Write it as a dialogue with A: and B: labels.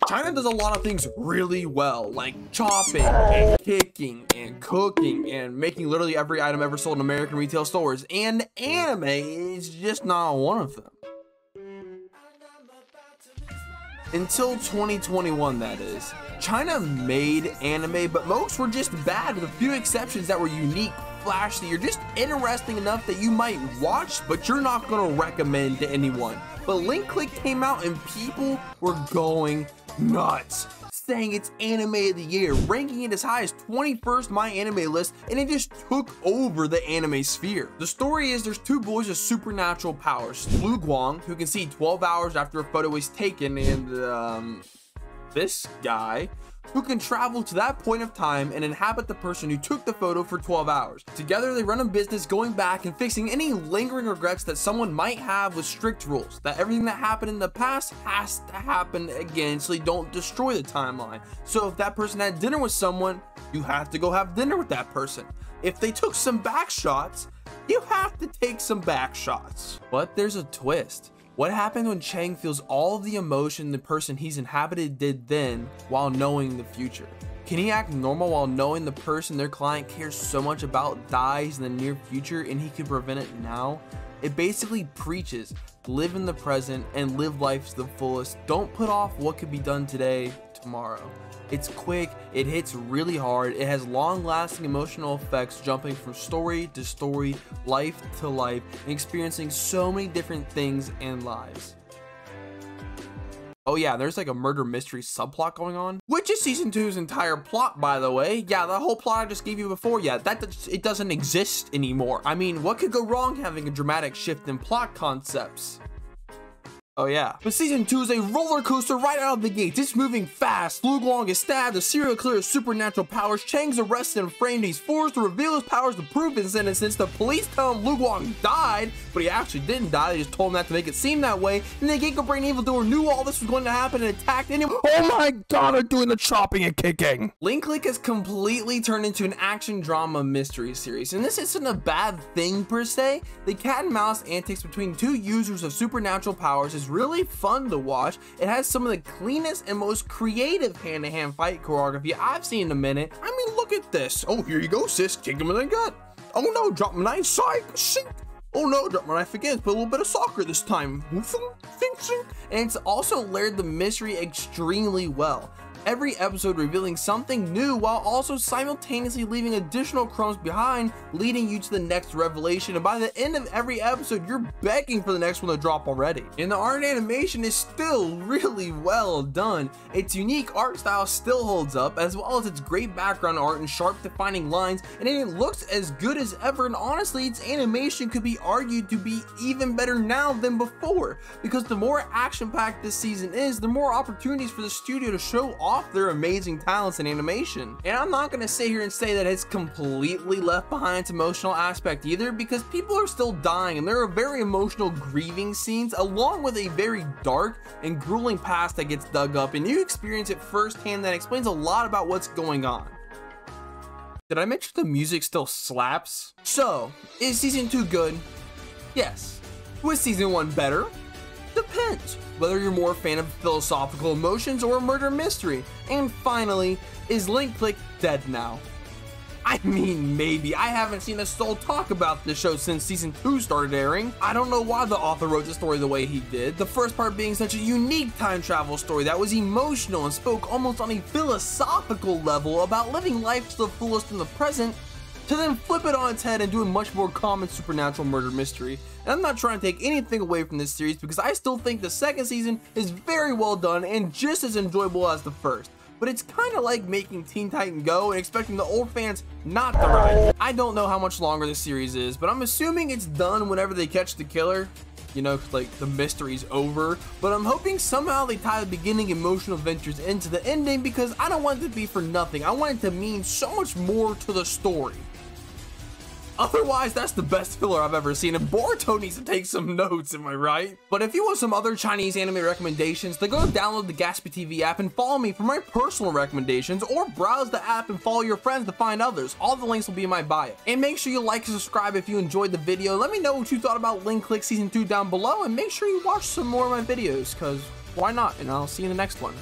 A: China does a lot of things really well, like chopping and kicking and cooking and making literally every item ever sold in American retail stores, and anime is just not one of them. Until 2021, that is. China made anime, but most were just bad, with a few exceptions that were unique, flashy, or just interesting enough that you might watch, but you're not gonna recommend to anyone. But Link Click came out and people were going nuts, saying it's anime of the year, ranking it as high as 21st my anime list, and it just took over the anime sphere. The story is there's two boys with supernatural powers, Lu Guang, who can see 12 hours after a photo is taken, and this guy who can travel to that point of time and inhabit the person who took the photo for 12 hours. Together, they run a business going back and fixing any lingering regrets that someone might have, with strict rules that everything that happened in the past has to happen again, so they don't destroy the timeline. So if that person had dinner with someone, you have to go have dinner with that person. If they took some back shots, you have to take some back shots. But there's a twist. What happened when Chang feels all of the emotion the person he's inhabited did then while knowing the future? Can he act normal while knowing the person their client cares so much about dies in the near future and he can prevent it now? It basically preaches, live in the present and live life to the fullest. Don't put off what could be done today, tomorrow. It's quick, it hits really hard, it has long-lasting emotional effects, jumping from story to story, life to life, and experiencing so many different things and lives. Oh yeah, there's like a murder mystery subplot going on, which is season 2's entire plot, by the way. Yeah, the whole plot I just gave you before, yeah, it doesn't exist anymore. I mean, what could go wrong having a dramatic shift in plot concepts? Oh yeah. But season 2 is a roller coaster right out of the gates. It's moving fast. Lu Guang is stabbed, a serial killer has supernatural powers, Chang's arrested and framed, he's forced to reveal his powers to prove his innocence. The police tell him Lu Guang died, but he actually didn't die, they just told him that to make it seem that way. And the Giga Brain evildoer knew all this was going to happen and attacked anyone. Oh my god, they're doing the chopping and kicking. Link Click has completely turned into an action drama mystery series, and this isn't a bad thing per se. The cat and mouse antics between two users of supernatural powers is really fun to watch. It has some of the cleanest and most creative hand-to-hand fight choreography I've seen in a minute. I mean, look at this. Oh, here you go, sis. Kick him in the gut. Oh no, drop my knife. Psych. Sink. Oh no, drop my knife again. Put a little bit of soccer this time. And it's also layered the mystery extremely well. Every episode revealing something new while also simultaneously leaving additional crumbs behind, leading you to the next revelation, and by the end of every episode you're begging for the next one to drop already. And the art and animation is still really well done. Its unique art style still holds up, as well as its great background art and sharp defining lines, and it looks as good as ever, and honestly its animation could be argued to be even better now than before, because the more action-packed this season is, the more opportunities for the studio to show off their amazing talents in animation. And I'm not gonna sit here and say that it's completely left behind its emotional aspect either, because people are still dying and there are very emotional grieving scenes, along with a very dark and grueling past that gets dug up, and you experience it firsthand. That explains a lot about what's going on. Did I mention the music still slaps? So, is season 2 good? Yes. Was season 1 better? Depends. Whether you're more a fan of philosophical emotions or a murder mystery. And finally, is Link Click dead now? I mean, maybe. I haven't seen a soul talk about this show since season 2 started airing. I don't know why the author wrote the story the way he did. The first part being such a unique time travel story that was emotional and spoke almost on a philosophical level about living life to the fullest in the present, to then flip it on its head and do a much more common supernatural murder mystery. And I'm not trying to take anything away from this series, because I still think the second season is very well done and just as enjoyable as the first. But it's kind of like making Teen Titan Go and expecting the old fans not to ride. I don't know how much longer this series is, but I'm assuming it's done whenever they catch the killer. You know, like the mystery's over. But I'm hoping somehow they tie the beginning emotional adventures into the ending, because I don't want it to be for nothing. I want it to mean so much more to the story. Otherwise, that's the best filler I've ever seen, and Boruto needs to take some notes, am I right? But if you want some other Chinese anime recommendations, then go download the Gaspy TV app and follow me for my personal recommendations, or browse the app and follow your friends to find others. All the links will be in my bio. And make sure you like and subscribe if you enjoyed the video. Let me know what you thought about Link Click Season 2 down below, and make sure you watch some more of my videos, because why not? And I'll see you in the next one.